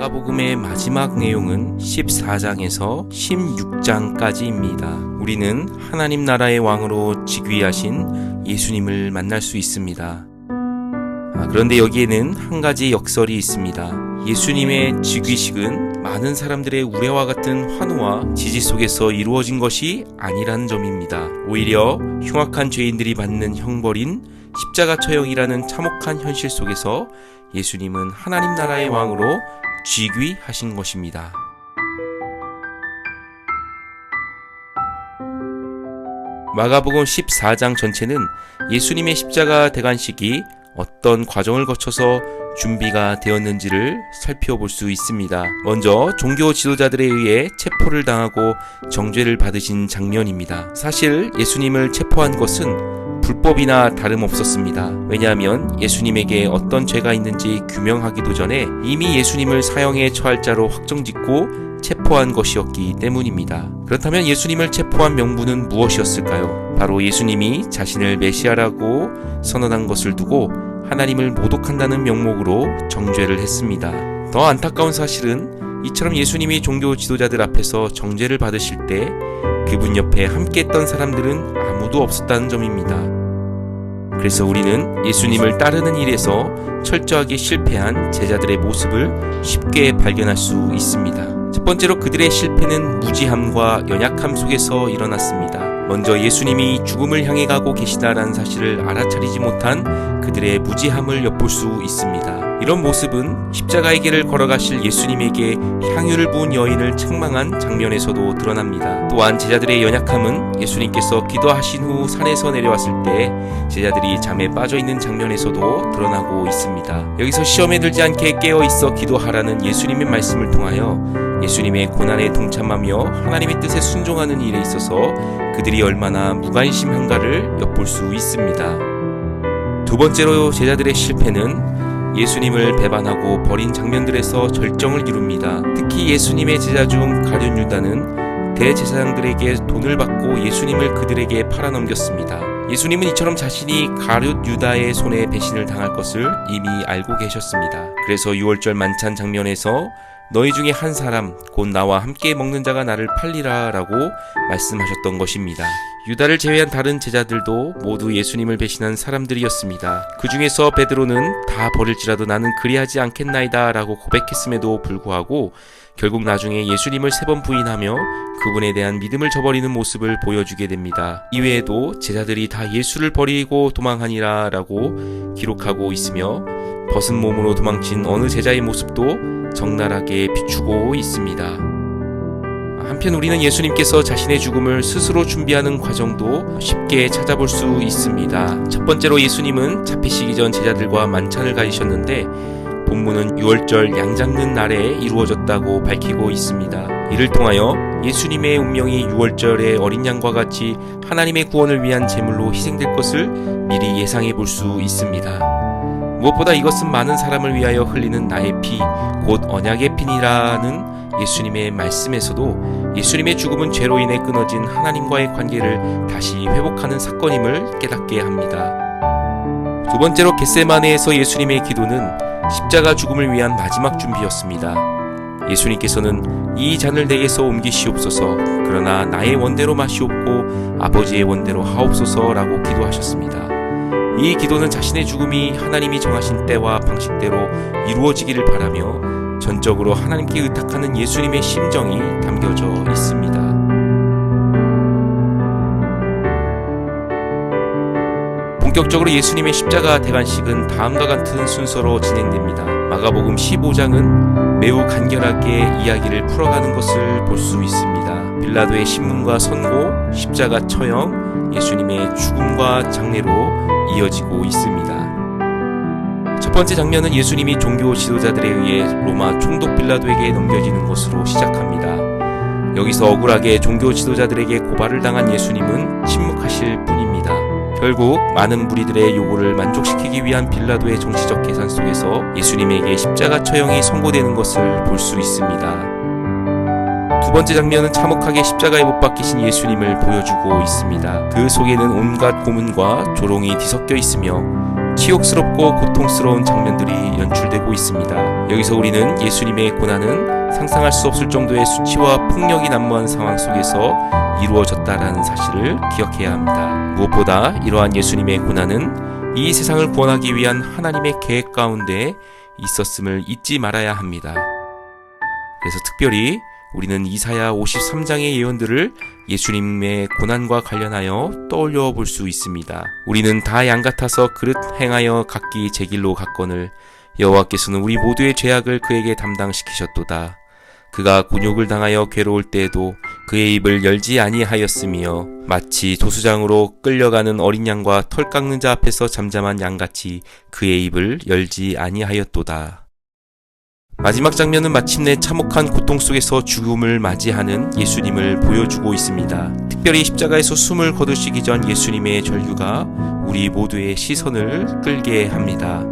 마가복음의 마지막 내용은 14장에서 16장까지입니다. 우리는 하나님 나라의 왕으로 즉위하신 예수님을 만날 수 있습니다. 그런데 여기에는 한 가지 역설이 있습니다. 예수님의 즉위식은 많은 사람들의 우레와 같은 환호와 지지 속에서 이루어진 것이 아니라는 점입니다. 오히려 흉악한 죄인들이 받는 형벌인 십자가 처형이라는 참혹한 현실 속에서 예수님은 하나님 나라의 왕으로 즉위하신 것입니다. 마가복음 14장 전체는 예수님의 십자가 대관식이 어떤 과정을 거쳐서 준비가 되었는지를 살펴볼 수 있습니다. 먼저 종교 지도자들에 의해 체포를 당하고 정죄를 받으신 장면입니다. 사실 예수님을 체포한 것은 불법이나 다름없었습니다. 왜냐하면 예수님에게 어떤 죄가 있는지 규명하기도 전에 이미 예수님을 사형에 처할 자로 확정짓고 체포한 것이었기 때문입니다. 그렇다면 예수님을 체포한 명분은 무엇이었을까요? 바로 예수님이 자신을 메시아라고 선언한 것을 두고 하나님을 모독한다는 명목으로 정죄를 했습니다. 더 안타까운 사실은 이처럼 예수님이 종교 지도자들 앞에서 정죄를 받으실 때 그분 옆에 함께했던 사람들은 아무도 없었다는 점입니다. 그래서 우리는 예수님을 따르는 일에서 철저하게 실패한 제자들의 모습을 쉽게 발견할 수 있습니다. 첫 번째로 그들의 실패는 무지함과 연약함 속에서 일어났습니다. 먼저 예수님이 죽음을 향해 가고 계시다라는 사실을 알아차리지 못한 그들의 무지함을 엿볼 수 있습니다. 이런 모습은 십자가의 길을 걸어가실 예수님에게 향유를 부은 여인을 책망한 장면에서도 드러납니다. 또한 제자들의 연약함은 예수님께서 기도하신 후 산에서 내려왔을 때 제자들이 잠에 빠져있는 장면에서도 드러나고 있습니다. 여기서 시험에 들지 않게 깨어있어 기도하라는 예수님의 말씀을 통하여 예수님의 고난에 동참하며 하나님의 뜻에 순종하는 일에 있어서 그들이 얼마나 무관심한가를 엿볼 수 있습니다. 두 번째로 제자들의 실패는 예수님을 배반하고 버린 장면들에서 절정을 이룹니다. 특히 예수님의 제자 중 가룟 유다는 대제사장들에게 돈을 받고 예수님을 그들에게 팔아넘겼습니다. 예수님은 이처럼 자신이 가룟 유다의 손에 배신을 당할 것을 이미 알고 계셨습니다. 그래서 6월절 만찬 장면에서 너희 중에 한 사람 곧 나와 함께 먹는 자가 나를 팔리라 라고 말씀하셨던 것입니다. 유다를 제외한 다른 제자들도 모두 예수님을 배신한 사람들이었습니다. 그 중에서 베드로는 다 버릴지라도 나는 그리하지 않겠나이다 라고 고백했음에도 불구하고 결국 나중에 예수님을 3번 부인하며 그분에 대한 믿음을 저버리는 모습을 보여주게 됩니다. 이외에도 제자들이 다 예수를 버리고 도망하니라 라고 기록하고 있으며 벗은 몸으로 도망친 어느 제자의 모습도 적나라하게 비추고 있습니다. 한편 우리는 예수님께서 자신의 죽음을 스스로 준비하는 과정도 쉽게 찾아볼 수 있습니다. 첫 번째로 예수님은 잡히시기 전 제자들과 만찬을 가지셨는데 본문은 6월절 양 잡는 날에 이루어졌다고 밝히고 있습니다. 이를 통하여 예수님의 운명이 6월절의 어린 양과 같이 하나님의 구원을 위한 제물로 희생될 것을 미리 예상해 볼 수 있습니다. 무엇보다 이것은 많은 사람을 위하여 흘리는 나의 피, 곧 언약의 피니라는 예수님의 말씀에서도 예수님의 죽음은 죄로 인해 끊어진 하나님과의 관계를 다시 회복하는 사건임을 깨닫게 합니다. 두 번째로 겟세마네에서 예수님의 기도는 십자가 죽음을 위한 마지막 준비였습니다. 예수님께서는 이 잔을 내게서 옮기시옵소서, 그러나 나의 원대로 마시옵고 아버지의 원대로 하옵소서라고 기도하셨습니다. 이 기도는 자신의 죽음이 하나님이 정하신 때와 방식대로 이루어지기를 바라며 전적으로 하나님께 의탁하는 예수님의 심정이 담겨져 있습니다. 본격적으로 예수님의 십자가 대관식은 다음과 같은 순서로 진행됩니다. 마가복음 15장은 매우 간결하게 이야기를 풀어가는 것을 볼 수 있습니다. 빌라도의 신문과 선고, 십자가 처형, 예수님의 죽음과 장례로 이어지고 있습니다. 첫 번째 장면은 예수님이 종교 지도자들에 의해 로마 총독 빌라도에게 넘겨지는 것으로 시작합니다. 여기서 억울하게 종교 지도자들에게 고발을 당한 예수님은 침묵하실 뿐입니다. 결국 많은 무리들의 요구를 만족시키기 위한 빌라도의 정치적 계산 속에서 예수님에게 십자가 처형이 선고되는 것을 볼 수 있습니다. 두 번째 장면은 참혹하게 십자가에 못 박히신 예수님을 보여주고 있습니다. 그 속에는 온갖 고문과 조롱이 뒤섞여 있으며 치욕스럽고 고통스러운 장면들이 연출되고 있습니다. 여기서 우리는 예수님의 고난은 상상할 수 없을 정도의 수치와 폭력이 난무한 상황 속에서 이루어졌다라는 사실을 기억해야 합니다. 무엇보다 이러한 예수님의 고난은 이 세상을 구원하기 위한 하나님의 계획 가운데 있었음을 잊지 말아야 합니다. 그래서 특별히 우리는 이사야 53장의 예언들을 예수님의 고난과 관련하여 떠올려 볼 수 있습니다. 우리는 다 양 같아서 그릇 행하여 각기 제 길로 갔거늘 여호와께서는 우리 모두의 죄악을 그에게 담당시키셨도다. 그가 곤욕을 당하여 괴로울 때에도 그의 입을 열지 아니하였으며 마치 도수장으로 끌려가는 어린 양과 털 깎는 자 앞에서 잠잠한 양같이 그의 입을 열지 아니하였도다. 마지막 장면은 마침내 참혹한 고통 속에서 죽음을 맞이하는 예수님을 보여주고 있습니다. 특별히 십자가에서 숨을 거두시기 전 예수님의 절규가 우리 모두의 시선을 끌게 합니다.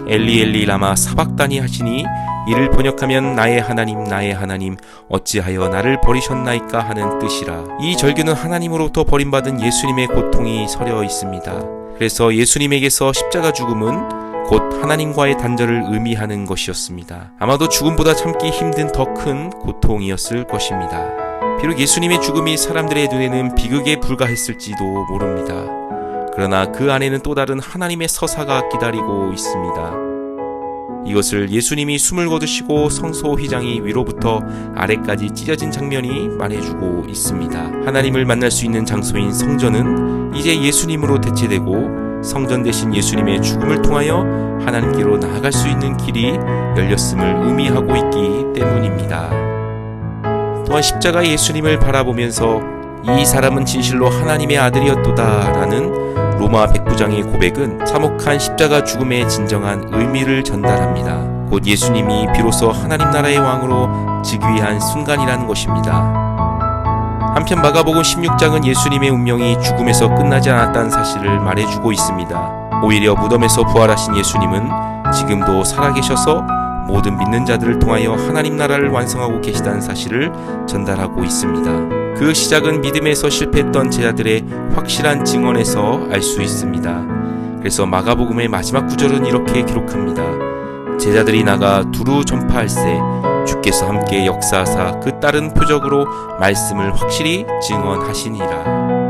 엘리 엘리 라마 사박다니 하시니 이를 번역하면 나의 하나님 어찌하여 나를 버리셨나이까 하는 뜻이라. 이 절규는 하나님으로부터 버림받은 예수님의 고통이 서려 있습니다. 그래서 예수님에게서 십자가 죽음은 곧 하나님과의 단절을 의미하는 것이었습니다. 아마도 죽음보다 참기 힘든 더 큰 고통이었을 것입니다. 비록 예수님의 죽음이 사람들의 눈에는 비극에 불과했을지도 모릅니다. 그러나 그 안에는 또 다른 하나님의 서사가 기다리고 있습니다. 이것을 예수님이 숨을 거두시고 성소 휘장이 위로부터 아래까지 찢어진 장면이 말해주고 있습니다. 하나님을 만날 수 있는 장소인 성전은 이제 예수님으로 대체되고 성전 대신 예수님의 죽음을 통하여 하나님께로 나아갈 수 있는 길이 열렸음을 의미하고 있기 때문입니다. 또한 십자가 예수님을 바라보면서 이 사람은 진실로 하나님의 아들이었도다 라는 로마 백부장의 고백은 참혹한 십자가 죽음의 진정한 의미를 전달합니다. 곧 예수님이 비로소 하나님 나라의 왕으로 즉위한 순간이라는 것입니다. 한편 마가복음 16장은 예수님의 운명이 죽음에서 끝나지 않았다는 사실을 말해주고 있습니다. 오히려 무덤에서 부활하신 예수님은 지금도 살아계셔서 모든 믿는 자들을 통하여 하나님 나라를 완성하고 계시다는 사실을 전달하고 있습니다. 그 시작은 믿음에서 실패했던 제자들의 확실한 증언에서 알 수 있습니다. 그래서 마가복음의 마지막 구절은 이렇게 기록합니다. 제자들이 나가 두루 전파할세 주께서 함께 역사하사 그 따른 표적으로 말씀을 확실히 증언하시니라.